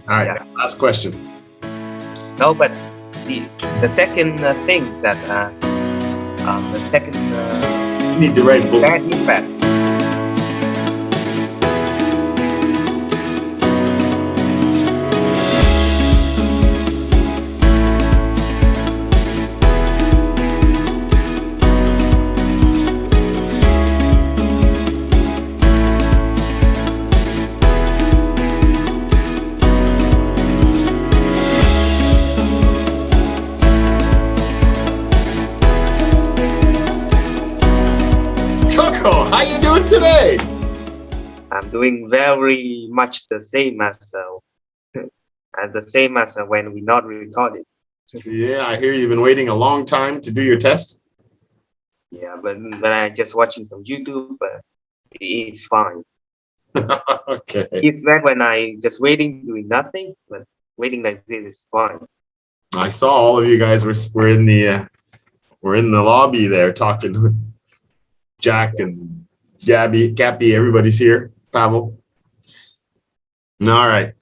All right, last question. No, but the second thing that the second need to write book. bad impact. Coco, how you doing today? I'm doing very much the same as when we not recorded. Yeah, I hear you've been waiting a long time to do your test. Yeah, but I just watching some YouTube, but it's fine. Okay. It's bad when I just waiting doing nothing, but waiting like this is fine. I saw all of you guys were in the lobby there talking with Jack and Gabby, everybody's here. Pavel. All right.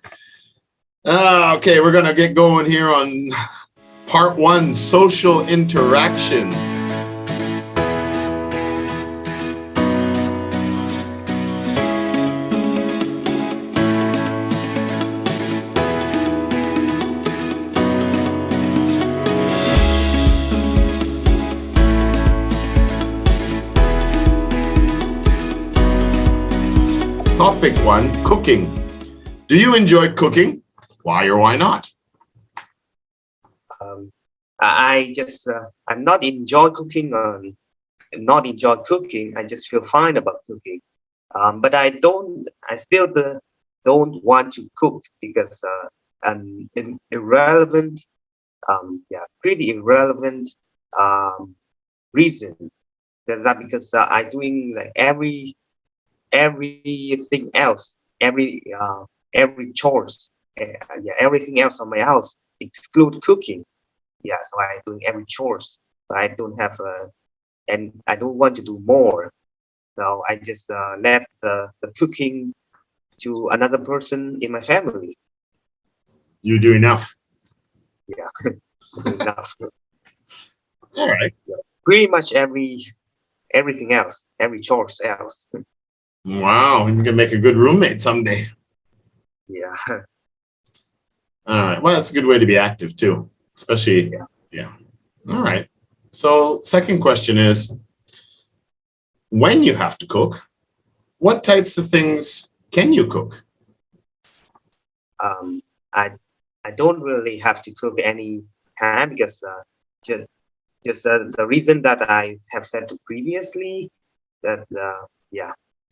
Okay, we're gonna get going here on part 1, social interaction. Topic 1, cooking. Do you enjoy cooking? Why or why not? I just I'm not enjoy cooking. Not enjoy cooking. I just feel fine about cooking. But I still don't want to cook because an irrelevant, pretty irrelevant reason. That because I doing like everything else, every chores, everything else on my house exclude cooking. Yeah, so I doing every chores. I don't have and I don't want to do more. So I just let the cooking to another person in my family. You do enough. Yeah, enough. All right. Pretty much everything else, every chores else. Wow, you can make a good roommate someday. Yeah. All right. Well, that's a good way to be active too, especially. Yeah. All right. So, second question is, when you have to cook, what types of things can you cook? I don't really have to cook any time because just the reason that I have said previously that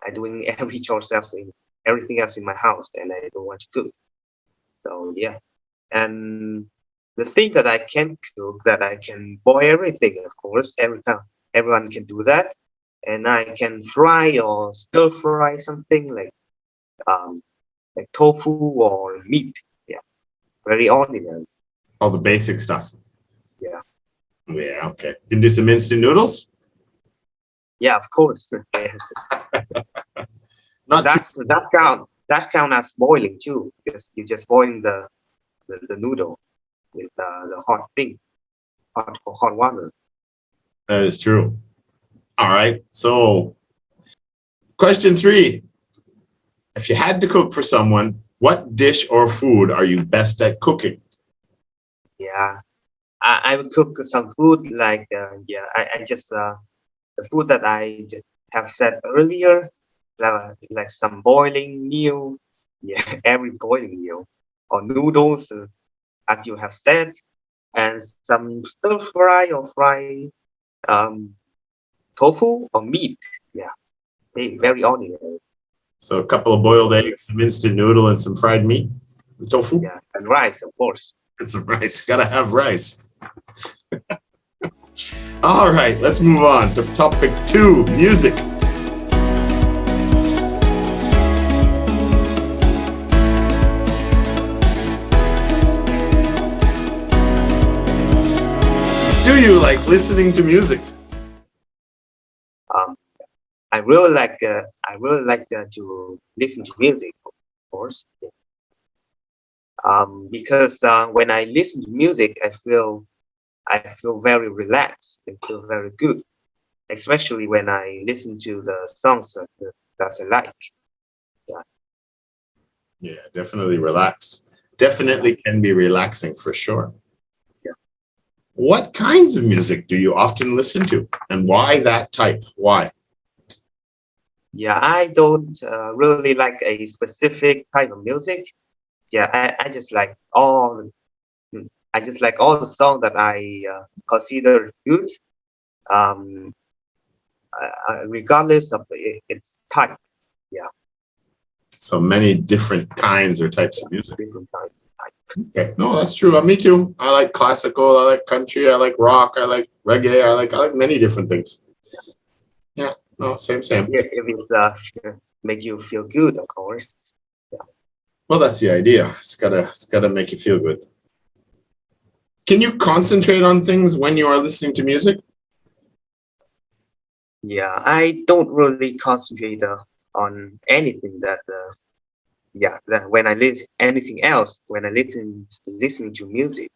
I'm doing every chores else in everything else in my house and I don't want to cook. So yeah, and the thing that I can cook, that I can boil everything, of course, everyone can do that, and I can fry or stir fry something like tofu or meat. Yeah, very ordinary. All the basic stuff. Yeah. Yeah. Okay. You can do some instant noodles. Yeah, of course. Not that count as boiling too, because you're just boiling the noodle with the hot water. That is true. All right. So, question 3. If you had to cook for someone, what dish or food are you best at cooking? Yeah, I would cook some food like I just the food that I just have said earlier, like some boiling meal, yeah, every boiling meal, or noodles, as you have said, and some stir fry or fry tofu or meat. Yeah, very ordinary. So a couple of boiled eggs, some instant noodle, and some fried meat, tofu. Yeah, and rice, of course. And some rice. Gotta have rice. All right, let's move on to topic 2, music. Do you like listening to music? I really like to listen to music, of course. Because when I listen to music, I feel very relaxed and feel very good, especially when I listen to the songs that I like. Yeah, definitely relaxed. Definitely can be relaxing for sure. Yeah. What kinds of music do you often listen to, and why that type? Why? Yeah, I don't really like a specific type of music. Yeah, I just like all. I just like all the songs that I consider good, um, regardless of its type. Yeah, So many different kinds or types of music. different types. Okay, no, that's true. Me too. I like classical. I like country. I like rock. I like reggae. I like many different things. Yeah, no, same. Yeah, if it's make you feel good, of course. Well, that's the idea. It's gotta make you feel good. Can you concentrate on things when you are listening to music? Yeah, I don't really concentrate on anything that. That when I listen anything else, when I listening to music,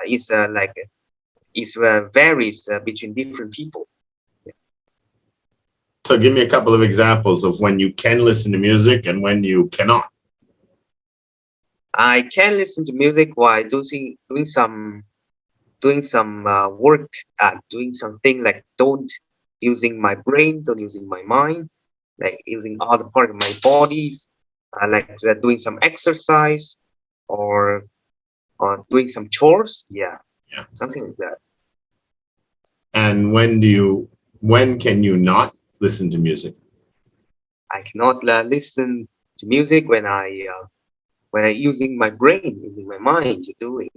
it's like it varies between different people. So give me a couple of examples of when you can listen to music and when you cannot. I can listen to music while doing some work, doing something like don't using my brain, don't using my mind, like using all the part of my bodies, like doing some exercise or doing some chores. Yeah, something like that. And when can you not listen to music? I cannot listen to music when I using my brain, using my mind to do it,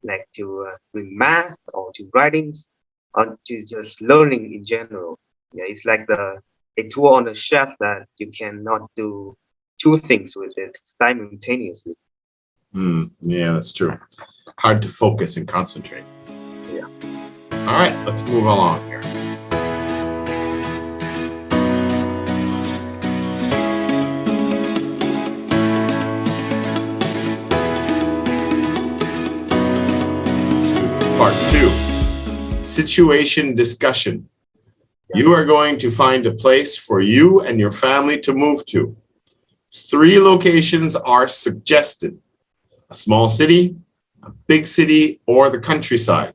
like to doing math or to writings, or to just learning in general. Yeah, it's like a tool on a shelf that you cannot do two things with it simultaneously. Yeah, that's true. Hard to focus and concentrate. Yeah. All right, let's move along here. Part 2, situation discussion. You are going to find a place for you and your family to move to. 3 locations are suggested: a small city, a big city, or the countryside.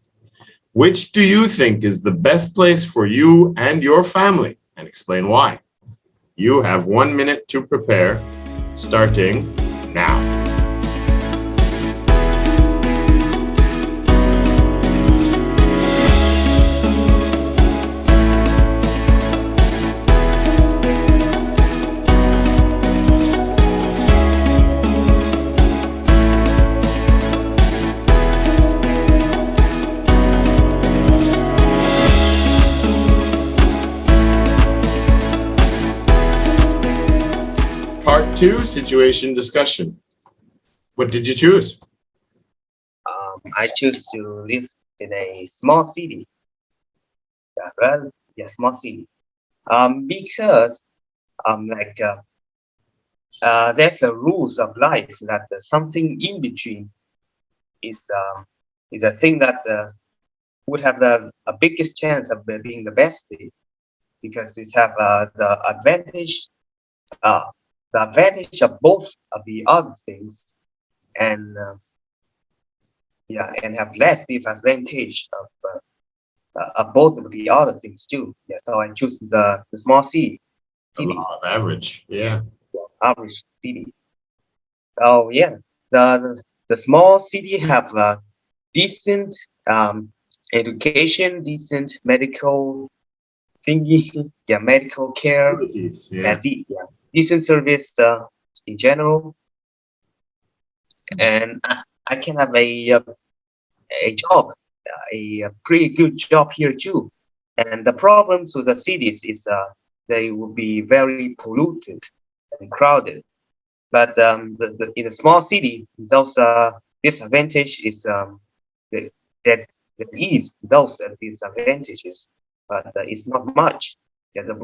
Which do you think is the best place for you and your family? And explain why. You have 1 minute to prepare, starting now. Part 2, situation discussion. What did you choose? I choose to live in a small city. Yeah, well, yeah, small city. Because like there's the rules of life that something in between is a thing that would have a biggest chance of being the best thing, because it have uh, the advantage of both of the other things, and and have less disadvantage of both of the other things too. Yeah, so I choose the small city. The law of average. Yeah. Average city. So yeah, the small city have decent education, decent medical thingy, yeah, medical care, Facilities. Yeah. and decent service in general, and I can have a job, a pretty good job here too. And the problems with the cities is they will be very polluted and crowded. But in a small city, those disadvantage is that that there is those disadvantages, but it's not much. Yeah, the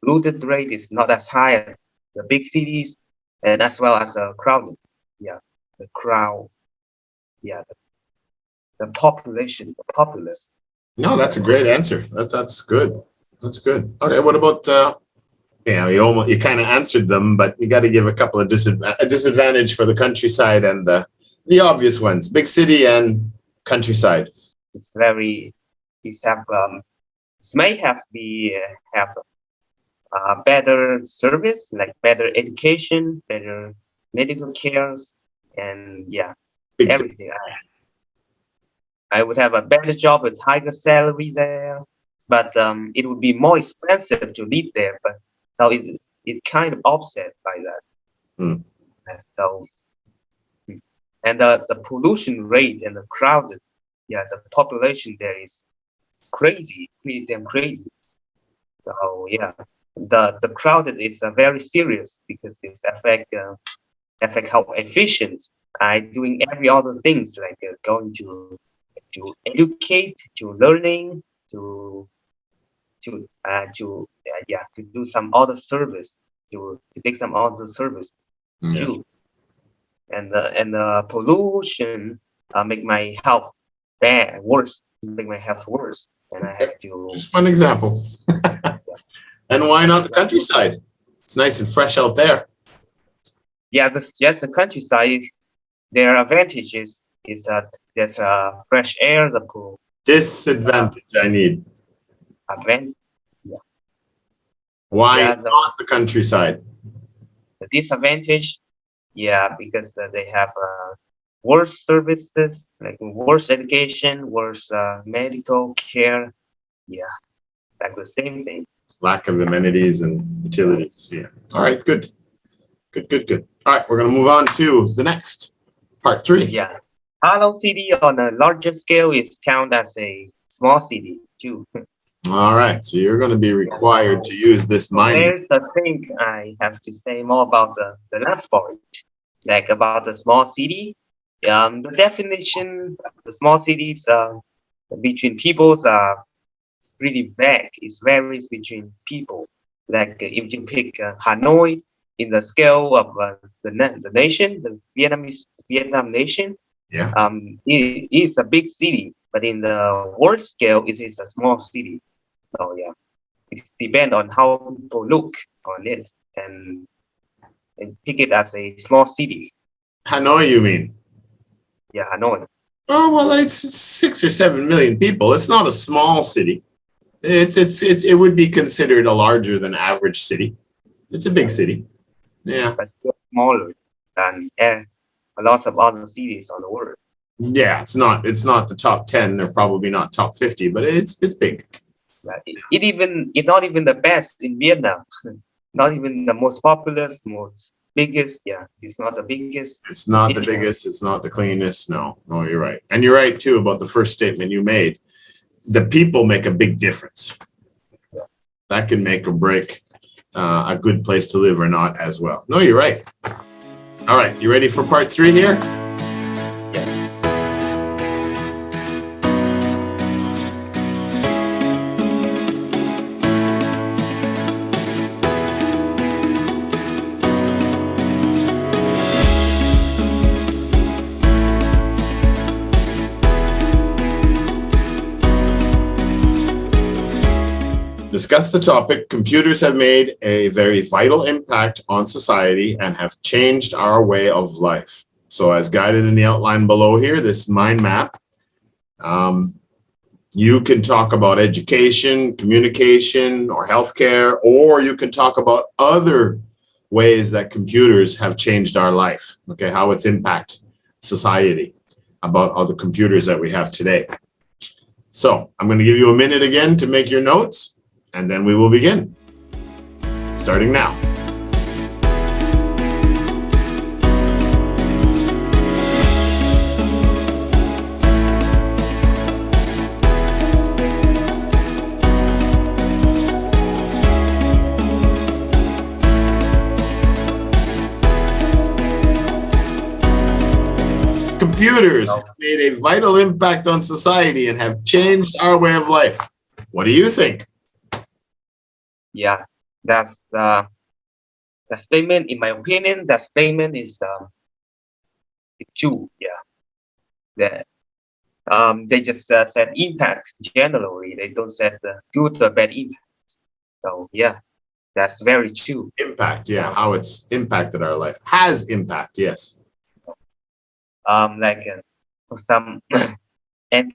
polluted rate is not as high as the big cities, and as well as crowded. Yeah, the crowd, yeah, the population, the populace. No, that's a great answer. That's good. That's good. Okay, what about you kind of answered them, but you got to give a couple of disadvantage for the countryside and the obvious ones, big city and countryside. It's very, it's have may have better service, like better education, better medical cares, and yeah, Big everything. I would have a better job with higher salary there, but it would be more expensive to live there. But so it kind of offset by that. Hmm. And so, and the pollution rate and the crowded, yeah, the population there is crazy, pretty damn crazy. So yeah, the crowded is very serious because it affect how efficient I doing every other things like going to educate, to learning, to do some other service, to take some other service too. And the pollution make my health worse, make my health worse, and I have to. Just one example. And why not the countryside? It's nice and fresh out there. Yeah, the countryside. Their advantages is that there's fresh air, the pool. Disadvantage I need. Yeah. Why not the countryside? The disadvantage, yeah, because they have worse services, like worse education, worse medical care. Yeah, like the same thing. Lack of amenities and utilities. Yeah. All right, good. Good. All right, we're going to move on to the next, part 3. Yeah. Hello city on a larger scale is counted as a small city too. All right, so you're going to be required to use this mind. There's the thing I have to say more about the last point, like about the small city. The definition, the small cities between peoples are pretty vague. It varies between people. Like if you pick Hanoi in the scale of the nation, the Vietnam nation, yeah, it is a big city, but in the world scale, it is a small city. So yeah, it depends on how people look on it and pick it as a small city. Hanoi, you mean? Yeah, Hanoi. Oh well, it's 6 or 7 million people. It's not a small city. It would be considered a larger than average city. It's a big city. Yeah, but still smaller than a lot of other cities on the world. Yeah, it's not the top 10. They're probably not top 50, but it's big. It's not even the best in Vietnam. Not even the most populous, most biggest. Yeah, it's not the biggest. It's not the biggest. It's not the cleanest. No, you're right. And you're right too about the first statement you made. The people make a big difference. Yeah. That can make or break a good place to live or not as well. No, you're right. All right, you ready for part 3 here? Discuss the topic. Computers have made a very vital impact on society and have changed our way of life. So as guided in the outline below here, this mind map, you can talk about education, communication, or healthcare, or you can talk about other ways that computers have changed our life, okay, how it's impact society, about all the computers that we have today. So I'm going to give you a minute again to make your notes. And then we will begin, starting now. Computers have made a vital impact on society and have changed our way of life. What do you think? Yeah, that's the statement. In my opinion, that statement is it's true. Yeah, that they just said impact generally. They don't set the good or bad impact. So yeah, that's very true. Impact, yeah, how it's impacted our life. Has impact, yes. Like some and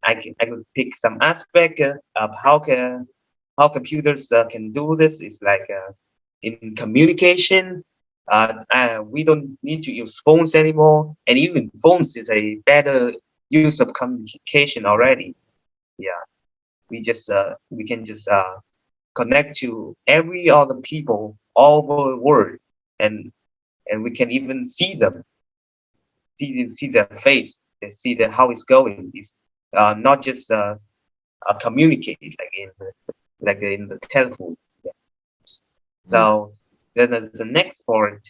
I could pick some aspect of how computers can do this. Is like in communication. We don't need to use phones anymore, and even phones is a better use of communication already. Yeah, we can just connect to every other people all over the world, and we can even see them, see their face, and see how it's going. It's not just communicate like in the telephone. Yeah. So then the next part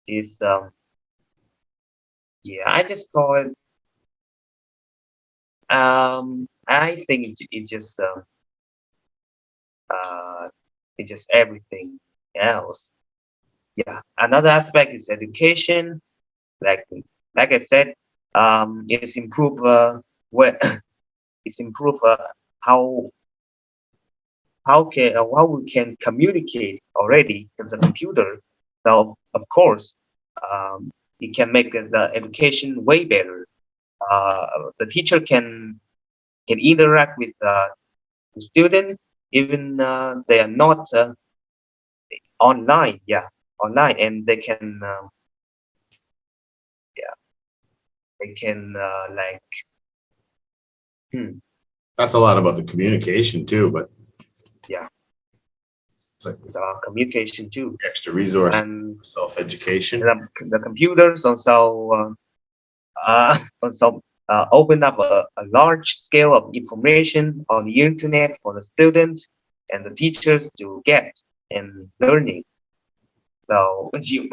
is yeah, I just call it I think uh it's just everything else. Yeah, another aspect is education. Like like I said, it's improve what it's improve how how we can communicate already in the computer. So of course, it can make the education way better. The teacher can interact with the student even they are not online. Yeah, online, and they can yeah they can like hmm, That's a lot about the communication too, but yeah, it's like it's communication too, extra resource, and self-education. the computers also open up a large scale of information on the internet for the students and the teachers to get and learning. So you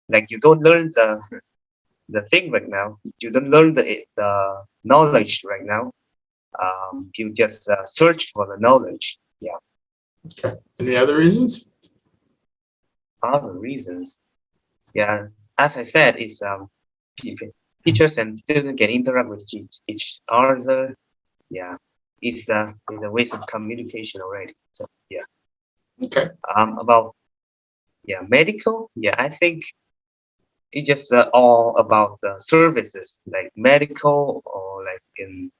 like you don't learn the thing right now. You don't learn the knowledge right now. You just search for the knowledge. Yeah. Okay. Any other reasons? Other reasons. Yeah. As I said, it's teachers and students can interact with each other. Yeah. It's a ways of communication already. So yeah. Okay. About yeah medical. Yeah, I think it's just all about the services like medical or like in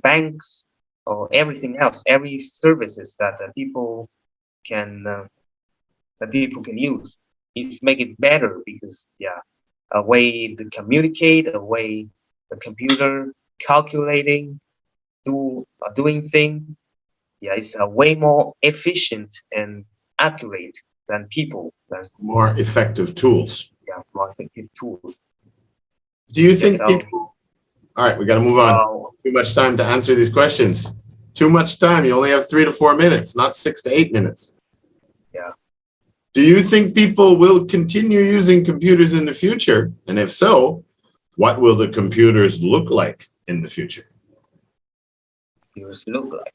banks or everything else, every services that can people can use. It's make it better because yeah, a way to communicate, a way the computer calculating, doing thing. Yeah, it's a way more efficient and accurate than people than More effective tools. yeah more effective tools. Do you Yeah, think so people? All right, we got to move on. Too much time to answer these questions. Too much time. You only have 3 to 4 minutes, not 6 to 8 minutes. yeah. Do you think people will continue using computers in the future? And if so, what will the computers look like in the future? Computers look like.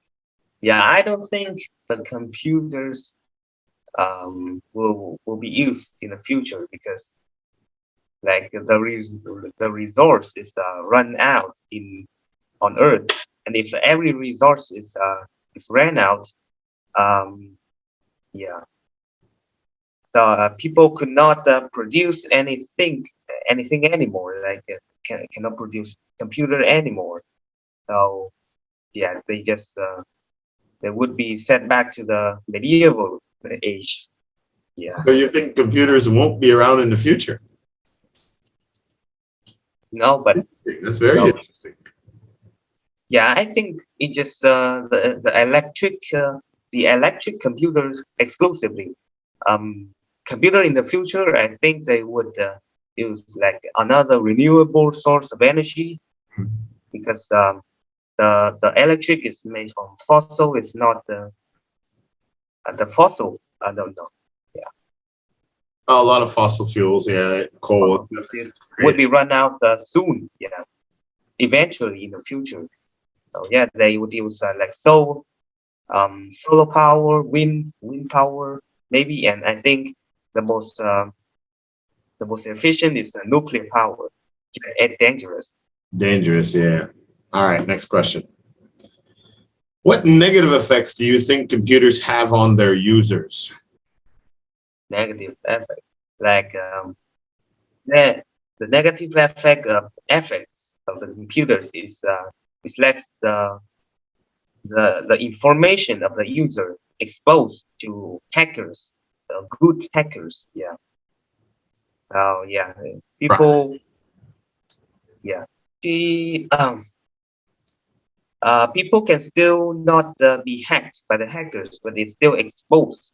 Yeah, I don't think the computers will be used in the future because like the resource is run out in on Earth, and if every resource is ran out, um, yeah, so people could not produce anything anymore. Like cannot produce computer anymore. So yeah, they would be sent back to the medieval age. Yeah. So you think computers won't be around in the future? No, but That's very no. interesting. Yeah, I think it just the electric computers exclusively. Computer in the future, I think they would use like another renewable source of energy because the electric is made from fossil. It's not the fossil. I don't know. Yeah, A lot of fossil fuels, yeah, coal. this would be run out soon. Yeah, eventually in the future. So yeah, they would use like solar power, wind power, maybe, and I think the most the most efficient is nuclear power. It's dangerous. Dangerous, yeah. All right, next question. What negative effects do you think computers have on their users? Negative effect, like the negative effects of the computers is less the information of the user exposed to hackers, good hackers. Yeah. Oh yeah, people. Yeah, people can still not be hacked by the hackers, but it's still exposed.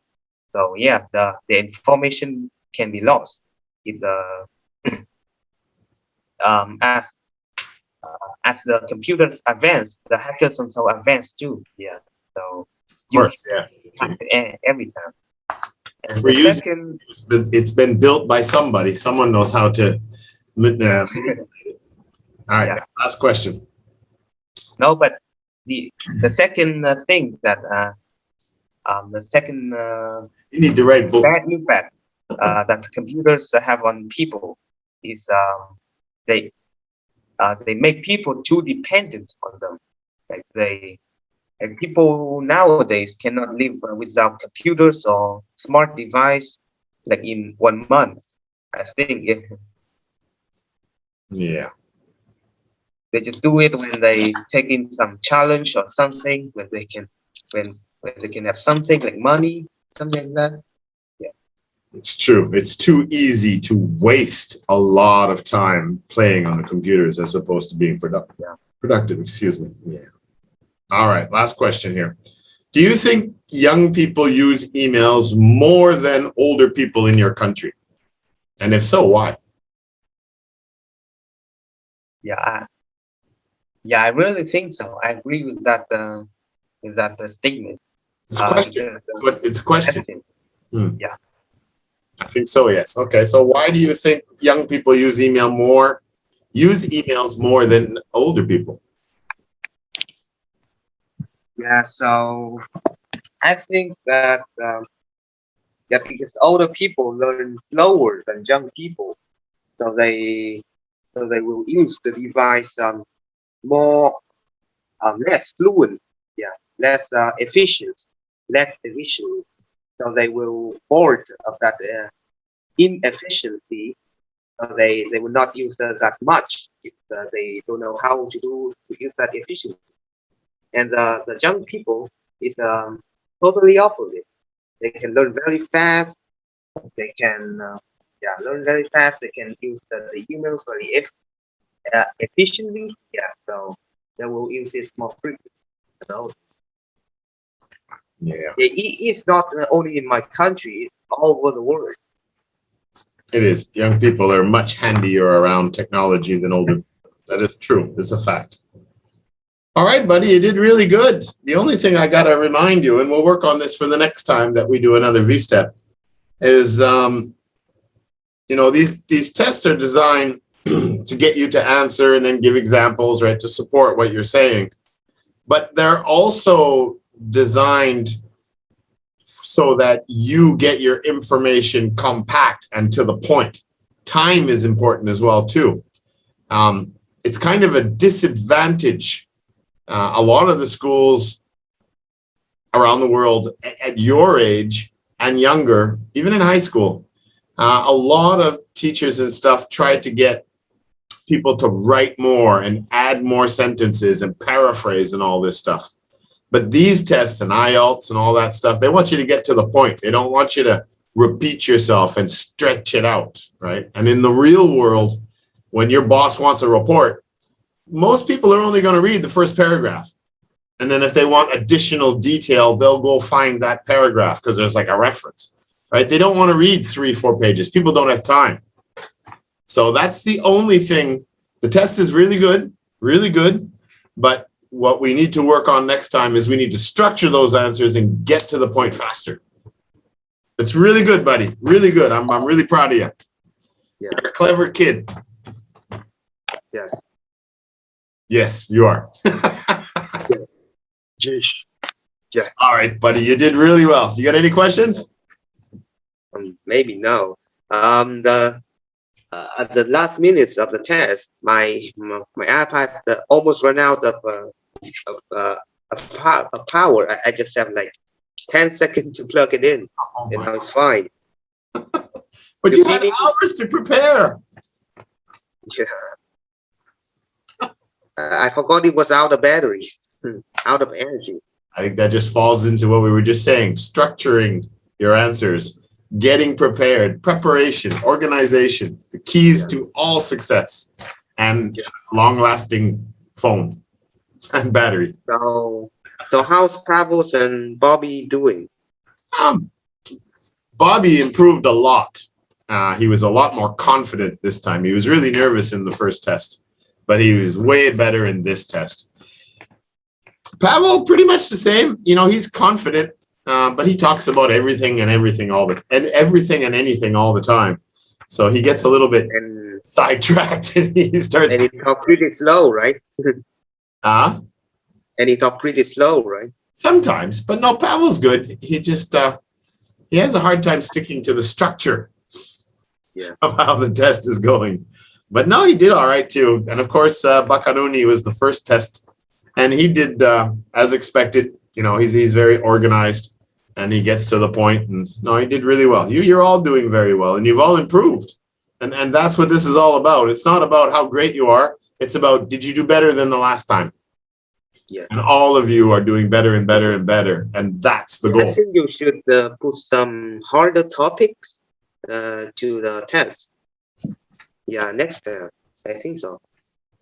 So yeah, the information can be lost if the as the computers advance, the hackers also advance too. Yeah, so Of course, yeah. Every time. And For the you, second, it's been built by somebody. Someone knows how to. All right, yeah. last question. No, but the second thing that the second You need to write book. bad impact that computers have on people is they make people too dependent on them. Like people nowadays cannot live without computers or smart device like in 1 month. I think Yeah. they just do it when they take in some challenge or something, when they can have something like money, something like that. Yeah, It's true. It's too easy to waste a lot of time playing on the computers as opposed to being productive. yeah. Productive, excuse me. Yeah. All right, last question here. Do you think young people use emails more than older people in your country? And if so, why? Yeah, I really think so. I agree with that statement. It's a question. It's a question. Yeah. I think so, yes. Okay, so why do you think young people use emails more than older people? Yeah, so I think that because older people learn slower than young people, so they will use the device more less fluent, yeah, less efficient, So they will bored of that inefficiency. So they will not use that much if they don't know how to use that efficiently. And the young people is totally opposite. They can learn very fast. They can learn very fast. They can use the emails very efficiently. Yeah, so they will use it more frequently. Yeah. It's not only in my country, it's all over the world. It is. Young people are much handier around technology than older. That is true. It's a fact. All right, buddy, you did really good. The only thing I got to remind you, and we'll work on this for the next time that we do another Vstep, is, these tests are designed to get you to answer and then give examples, right, to support what you're saying. But they're also designed so that you get your information compact and to the point. Time is important as well, too. It's kind of a disadvantage. A lot of the schools around the world at your age and younger, even in high school, a lot of teachers and stuff try to get people to write more and add more sentences and paraphrase and all this stuff. But these tests and IELTS and all that stuff, they want you to get to the point. They don't want you to repeat yourself and stretch it out, right? And in the real world, when your boss wants a report, most people are only going to read the first paragraph. And then if they want additional detail, they'll go find that paragraph because there's like a reference, right? They don't want to read 3-4 pages. People don't have time. So that's the only thing. The test is really good, but what we need to work on next time is we need to structure those answers and get to the point faster. It's really good, buddy. Really good. I'm really proud of you. Yeah. You're a clever kid. Yes. Yes, you are. Yes. All right, buddy. You did really well. You got any questions? Maybe no. at the last minutes of the test, my iPad almost ran out of power. I just have like 10 seconds to plug it in, and now it's fine. But you had hours to prepare. Yeah. I forgot it was out of battery, out of energy. I think that just falls into what we were just saying, structuring your answers, getting prepared, preparation, organization, the keys to all success, and long-lasting phone and battery. So how's Travels and Bobby doing? Bobby improved a lot. He was a lot more confident this time. He was really nervous in the first test, but he was way better in this test. Pavel, pretty much the same. You know, he's confident, but he talks about everything and anything all the time. So he gets a little bit sidetracked, and he starts. And he talks pretty slow, right? And he talks pretty slow, right? Sometimes, but no, Pavel's good. He just he has a hard time sticking to the structure of how the test is going. But no, he did all right too. And of course, Bakanuni was the first test. And he did as expected. You know, he's very organized, and he gets to the point. And no, he did really well. You're all doing very well, and you've all improved. And that's what this is all about. It's not about how great you are. It's about, did you do better than the last time? Yeah. And all of you are doing better and better and better. And that's the goal. I think you should put some harder topics to the test. Yeah, next time. I think so.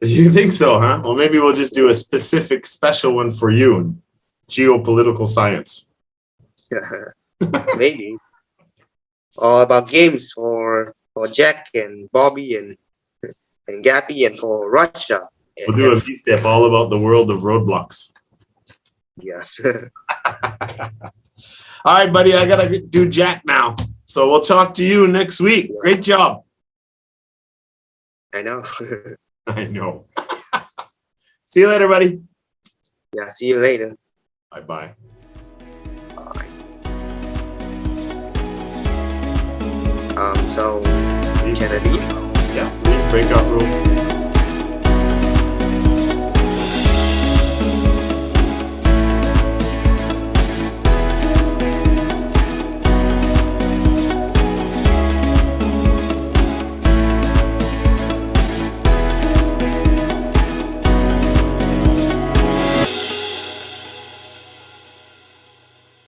You think so, huh? Well, maybe we'll just do a specific special one for you in geopolitical science. Maybe. Or about games for Jack and Bobby and Gappy, and for Russia. We'll do a Vstep all about the world of roadblocks. Yes. All right, buddy, I got to do Jack now. So we'll talk to you next week. Great job. I know. I know. See you later, buddy. Yeah, see you later. Bye-bye. Bye. So, can I leave? Yeah, breakout room.